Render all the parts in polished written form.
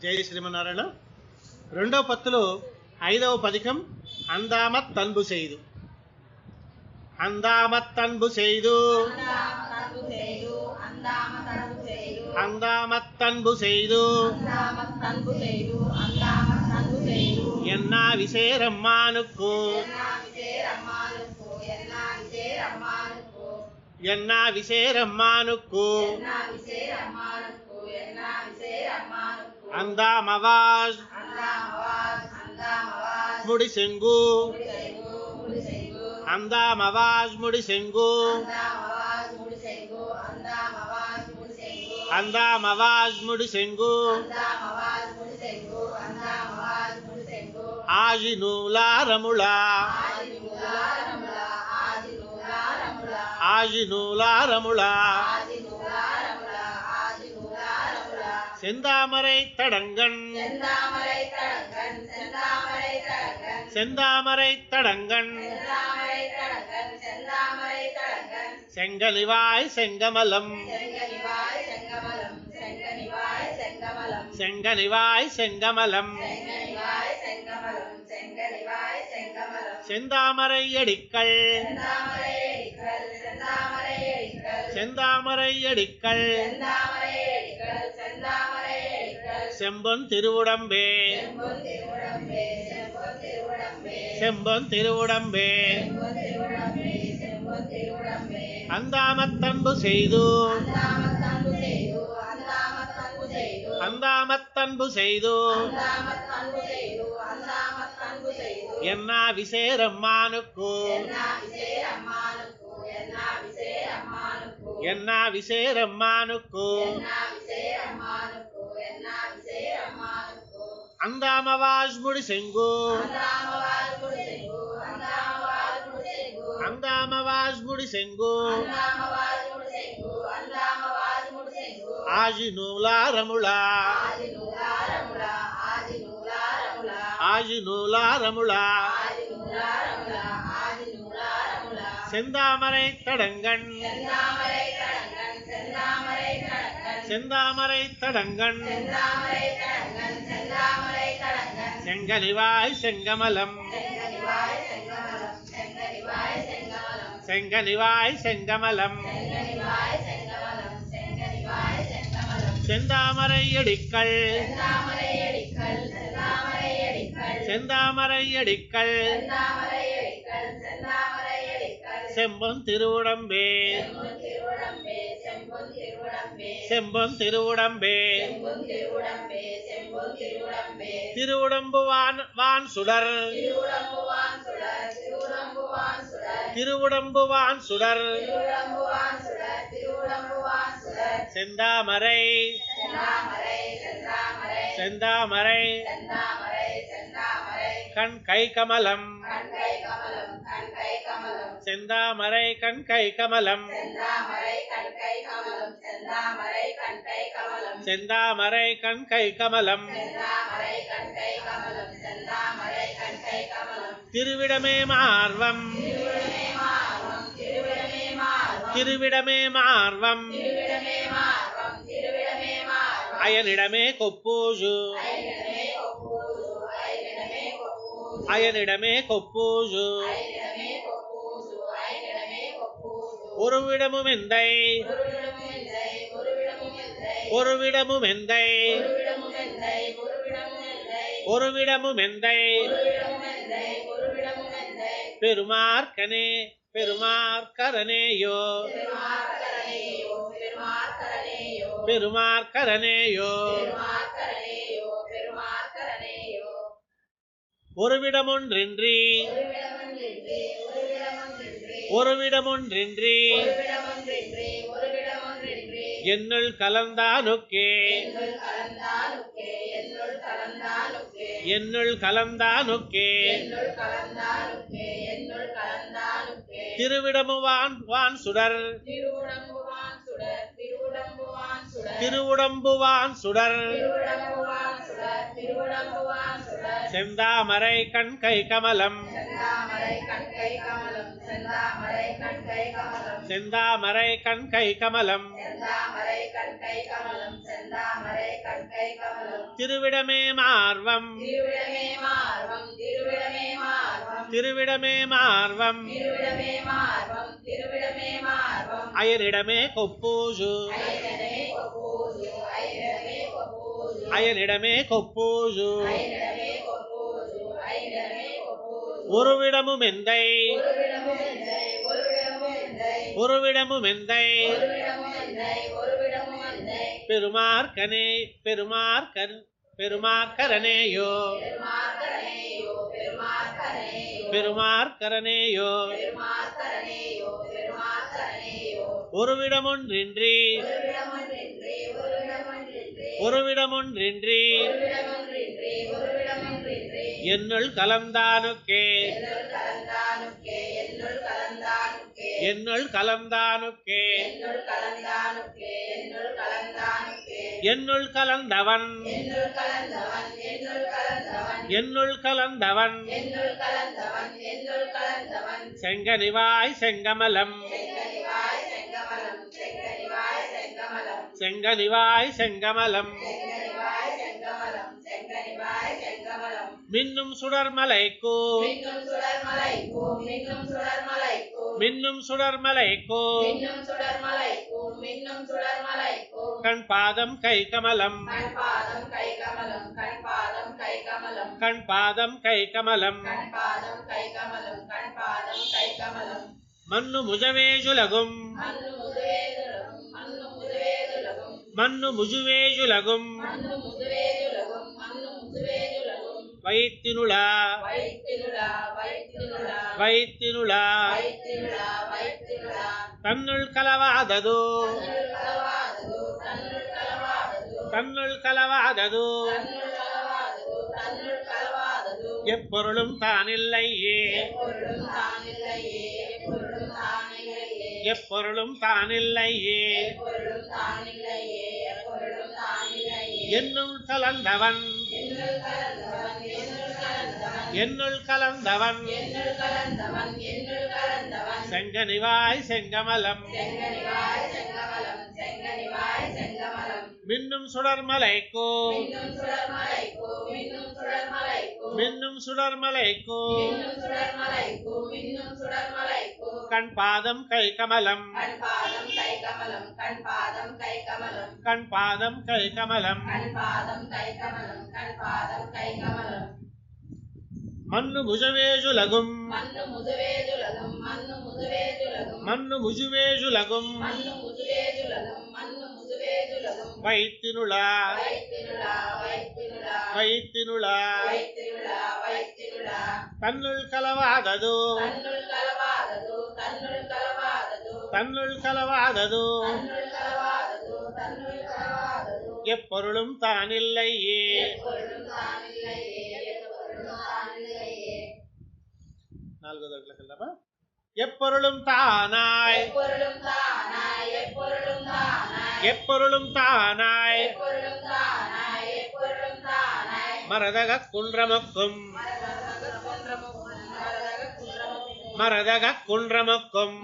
జయ శ్రీమన్నారాయణ. రెండవ పత్తులో 5వ పదికం అందామత్తన్బు செய்து. అందామత్తన్బు செய்து అందామత్తన్బు செய்து ఎన్నా విసేరమ్మానుకు ఎన్నా విసేరమ్మానుకు అందామవాజ్ ముడిసెంగు అందామవాజ్ ముడిసెంగు అందామవాజ్ ముడిసెంగు ఆజినూలారముళ ఆజినూలారముళ செந்தாமரை தடங்கன் செந்தாமரை தடங்கன் செங்கனிவாய் செங்கமலம் செங்கனிவாய் செங்கமலம் செந்தாமரை அடிக்கள் செந்தாமரை அடிக்கள் செம்பொன் திருவுடம்பே செம்பொன் திருவுடம்பே அந்தாமத்தன்பு செய்து அந்தாமத்தன்பு செய்து என்னா விசேரம்மானுக்கு என்னா விசேரம்மானுக்கு అందామవాజ్ ముడిసెంగు అందామవాజ్ ముడిసెంగు ఆజినూలారముళ ఆజినూలారముళ செந்தாமரை தடங்கன் செந்தாமரை தடங்கன் செங்கனிவாய் செங்கமலம் செங்கனிவாய் செங்கமலம் செந்தாமரை அடிக்கள் செந்தாமரை அடிக்கள் செம்பொன் திருவுடம்பே செம்பொன் திருவுடம்பே திருவுடம்பு வான் சுடர் திருவுடம்பு வான் சுடர் செந்தாமரை செந்தாமரை கண் கை கமலம் செந்தாமரை கண் கை கமலம் செந்தாமரை கண் கை கமலம் திருவிடமே மார்வம் திருவிடமே மார்வம் அயனிடமே கொப்பூஜு அயனிடமே கொப்பூஜு ஒருவிடமும் எந்தை ஒருவிடமும் எந்தை ஒருவிடமும் எந்தை பெருமார்க்கனே பெருமார்க்கரனேயோ பெருமார்க்கரனேயோ ஒருவிடமொன்றின்றி ஒருவிடமொன்றின்றி என்னுள் கலந்தானுக்கே என்னுள் கலந்தானுக்கே திருவிடமுவான் வான் சுடர் திருவுடம்புவான் சுடர் செந்தாமரை கண் கை கமலம் செந்தாமரை கண்கை கமலம் திருவிடமே மார்வம் திருவிடமே மார்வம் அயனிடமே கொப்பூசு அயனிடமே கொப்பூசு ஒருவிடமும் எந்தை ஒருவிடமும் எந்தை பெருமார்க்கனே பெருமார்க்கரனேயோ பெருமார்க்கரனேயோ ஒருவிடமொன்றின்றி ஒருவிடமொன்றின்றி என்னுள் கலந்தானுக்கே என்னுள் கலந்தானுக்கே என்னுள் கலந்தவன் என்னுள் கலந்தவன் செங்கனிவாய் செங்கமலம் செங்கனிவாய் செங்கமலம் மின்னும் சுடர்மலைக்கு மின்னும் சுடர்மலைக்கு கண் பாதம் கை கமலம் கண் பாதம் கை கமலம் மன்னு முஜவேஜுலகும் மன்னு முஜுவேஜுலகும் வைத்தினுளா வைத்தினுளா தன்னுள் கலவாதது தன்னுள் கலவாதது எப்பொருளும் தானில்லையே எப்பொருளும் தானில்லையே என்னுள் கலந்தவன் என்னுள் கலந்தவன் செங்கனிவாய் செங்கமலம் மின்னும் சுடர்மலைக்கு மின்னும் சுடர்மலைக்கு கண் பாதம் கை கமலம் கண் பாதம் கை கமலம் மன்னு முஜவேஜுலகும் மன்னு முஜுவேஜுலகும் வைத்தினுளா வைத்தினுளா தன்னுள் கலவாதது தன்னுள் கலவாதது எப்பொருளும் தானில்லையே எப்பொருளும் தானாய் எப்பொருளும் தானாய் மரதக குன்றமொக்கும் மரதக குன்றமொக்கும்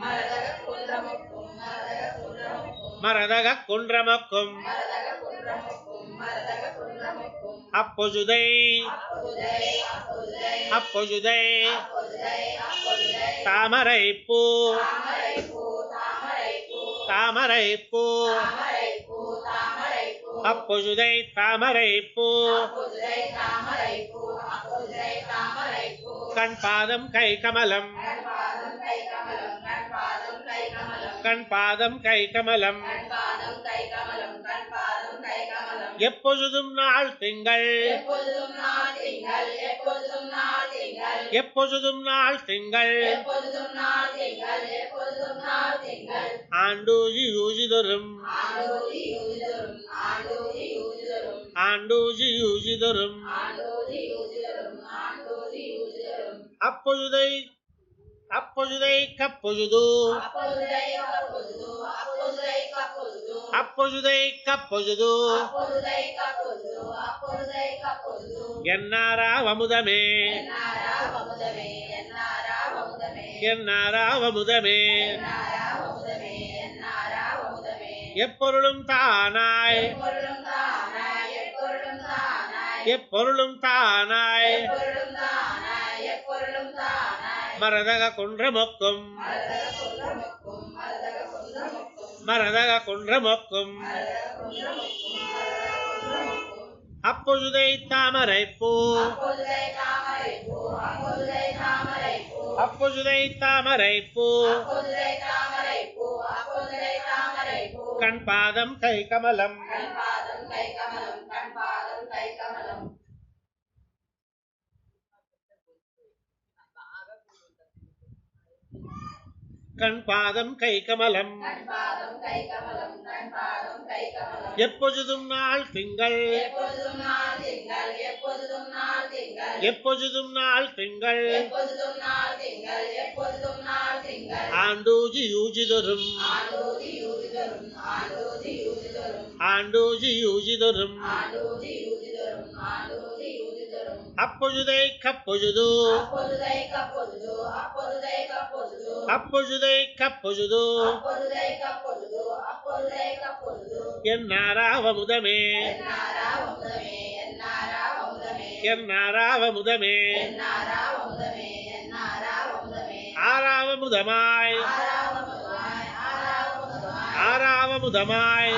மரதக குன்றமொக்கும் அப்பொழுதை அப்பொழுதை தாமரைப்பூ தாமரைப்பூ அப்பொழுதை தாமரைப்பூ கண் பாதம் கை கமலம் கண் பாதம் கை கமலம் எப்பொழுதும் நாள் திங்கள் எப்பொழுதும் நாள் திங்கள் ஆண்டூஜி யூஜிதரும் ஆண்டூஜி யூஜிதரும் அப்பொழுதை அப்பொழுதை கப்பொழுது அப்பொழுதை கப்பொழுது என்னாரா வமுதமே என்னாராவமுதமே எப்பொருளும் தானாய் எப்பொருளும் தானாய் மரதக குன்றமொக்கும் மரதக குன்றமொக்கும் அப்பொழுதை தாமரைப்பூ அப்பொழுதை தாமரைப்பூ கண் பாதம் கை கமலம் கண் பாதம் கை கமலம் எப்பொழுதும் நாள் திங்கள் எப்பொழுதும் நாள் திங்கள் ஆண்டூஜி யூஜிதொரும் ஆண்டூஜி யூஜிதொரும் அப்பொழுதை கப்பொழுது அப்பொழுதை கப்பொழுது என்னாராவமுதமே என்னாராவமுதமே ஆராவமுதமாய் ஆராவமுதமாய்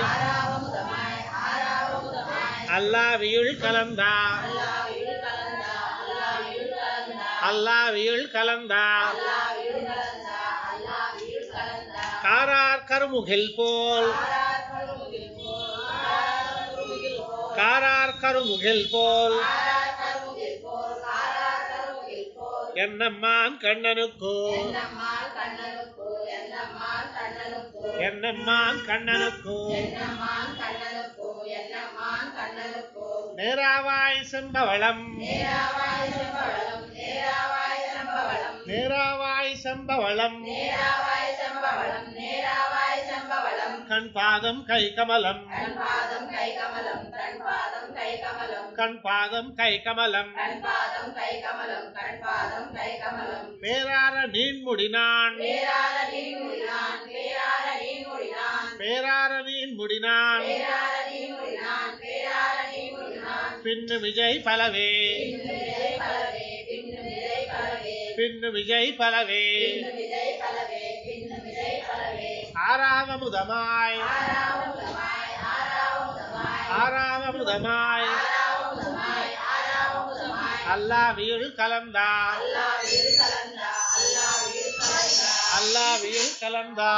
அல்லாவியுள் கலந்தா அல்லாவியுள் கலந்தா காரார் கருமுகில் போல் காரார் கருமுகில் போல் என்னம்மான் கண்ணனுக்கு என்னம்மான் கண்ணனுக்கு நேராவாய் செம்பவளம் நேராவாய் செம்பவளம் கண் பாதம் கை கமலம் கண் பாதம் கை கமலம் பேரார நீன்முடினான் பேரார நீன்முடினான் பின்னு விஜய் பலவே பின்னு விஜய் பலவே ஆராவமுதமாய் ஆராவமுதமாய் அல்லாவியுள் கலந்தா அல்லாவியுள் கலந்தா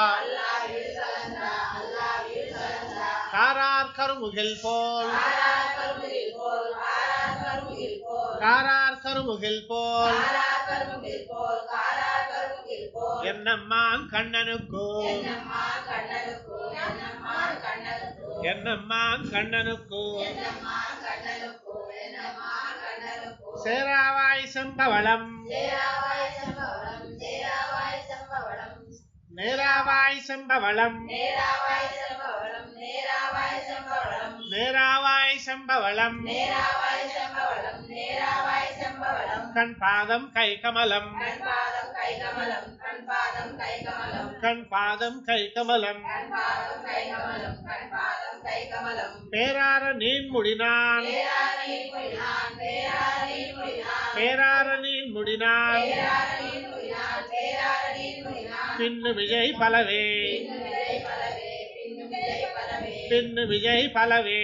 காரார் கருமுகில் போல் காரார் கருமுகில் போல் என்னம்மான் கண்ணனுக்கு என்னம்மான் கண்ணனுக்கு சேராவாய் செம்பவளம் நேராவாய் செம்பவளம் நேராவாய் செம்பவளம் கண் பாதம் கை கமலம் கண் பாதம் கை கமலம் பேரார நீன்முடினான் பேரார நீன்முடினான் பின்னு விஜய் பலவே பின்னு விஜய் பலவே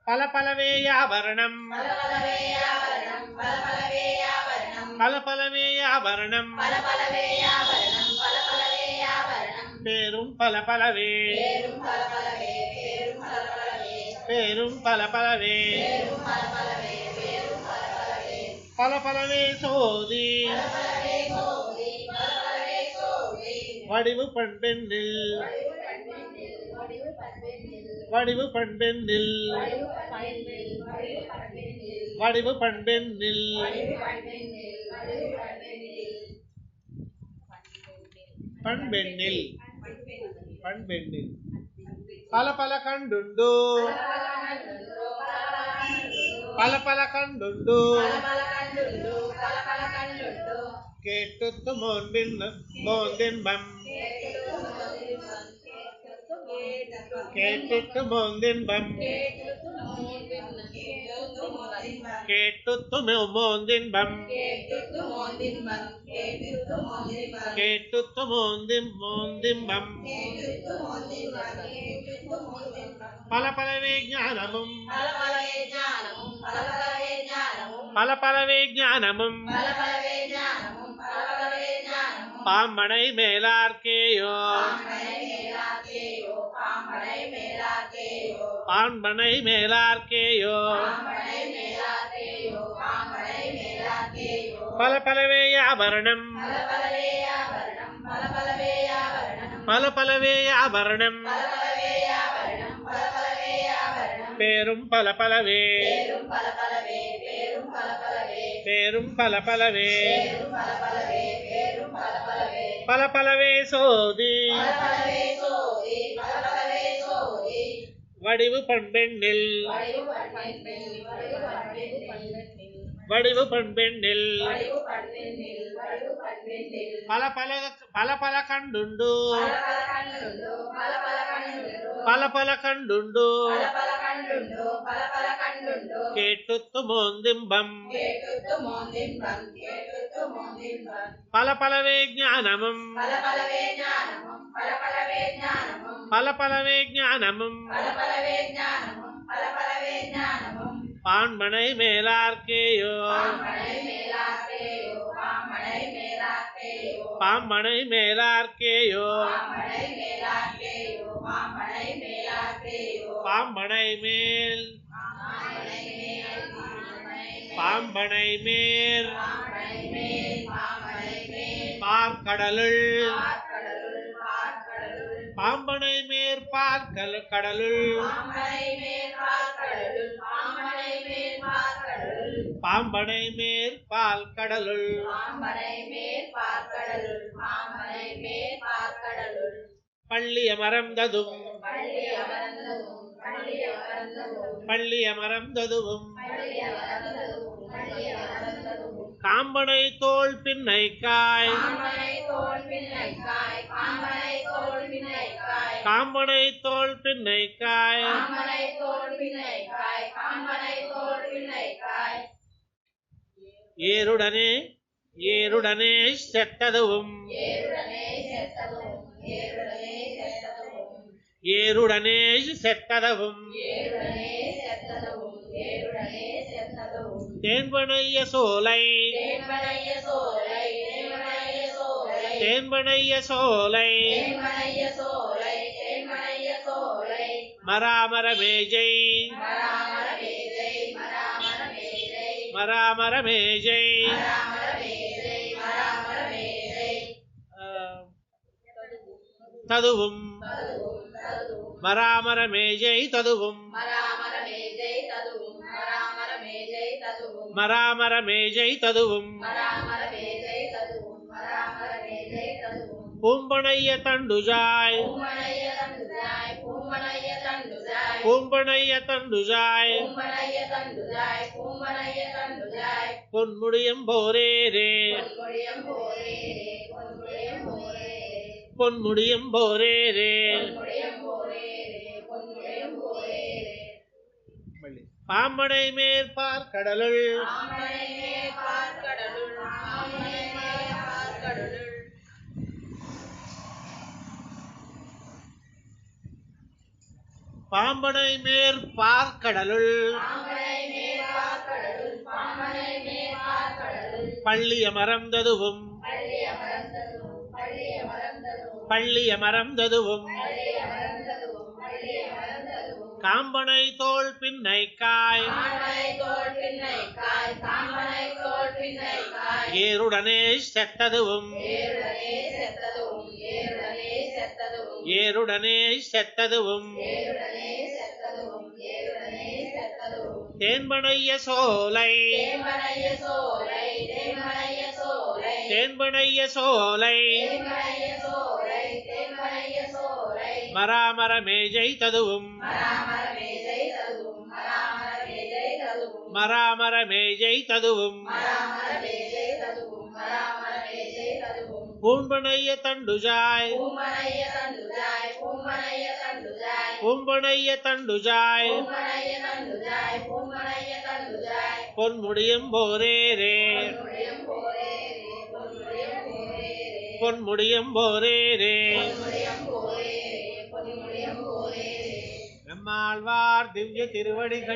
பல பலவே ஆபரணம் பல பலவே ஆபரணம் பேரும் பல பலவே பேரும் பல பலவே பல பலவே சோதி வடிவு பண்பெண்ணில் வடிவு பண்பெண்ணில் வடிவு பண்பெண்ணில் பண்பெண்ணில் பண்பெண்ணில் பல பல கண்டுண்டு பல பல கண்டுண்டு கேட்டுத்து மோந்தின்பம் கேட்டுத்து மோந்தின்பம் கேட்டுத்து மோந்தின்பம் கேட்டுத்து மோந்தின்பம் பல பலவே ஞானமும் பல பலவே ஞானமும் பாம்பனை மேலார்க்கேயோ பாம்பனை மேலார்க்கேயோ பல பலவே ஆபரணம் பல பலவே ஆபரணம் பேரும் பல பலவே பேரும் பல பலவே பல பலவே சோதி வடிவு பண்பெண்ணில் வடிவு பண்பெண்ணில் பல பல பல பல கண்டுண்டு பல பல கண்டுண்டு கேட்டுத்து மோந்திம்பம் பல பலவே ஞானமும் பல பலவே ஞானமும் பாண்மனை மேலார்க்கேயோ பாம்பனை மேலார்க்கேயோ பாம்பனை மேல் பாம்பனை மேல் பார்க்கடலுள் பாம்பனை மேற் கடலுள் பாம்பனை மேற் கடலுள் பள்ளிய மறந்ததும் பள்ளிய மறந்ததும் காம்பனை தோள் பின்னைக்காய் காம்பனை தோள் பின்னைக்காய் ஏருடனே ஏருடனே செத்ததுவும் ஏருடனே செத்ததுவும் தேன்பனைய சோலை தேன்பனைய சோலை மராமர மேஜை மராமர மேஜை ததுவும் மராமர மேஜை ததுவும் மராமர மேஜை ததுவும் பூம்பனைய தண்டுஜாய் பூம்பனைய தண்டுஜாய் பொன்முடியம் போரேரே பொன்முடியம் போரேரே பாம்பனை மேற்பார் கடலுள் பாம்பனை மேற்பார் கடலுள் பள்ளிய மறந்ததுவும் பள்ளிய மறந்ததுவும் காம்பனை தோள் பின்னைக்காய் ஏருடனே செத்ததுவும் ஏருடனே செத்ததுவும் தேன்பனைய சோலை தேன்பனைய சோலை மராமர மேஜை ததுவும் மராமர மேஜை ததுவும் பூம்பனைய தண்டுஜாய் பூம்பனைய தண்டுஜாய் பொன்முடியும் போரேரே பொன்முடியும் போரேரே நம்மாழ்வார் திவ்ய திருவடிகள்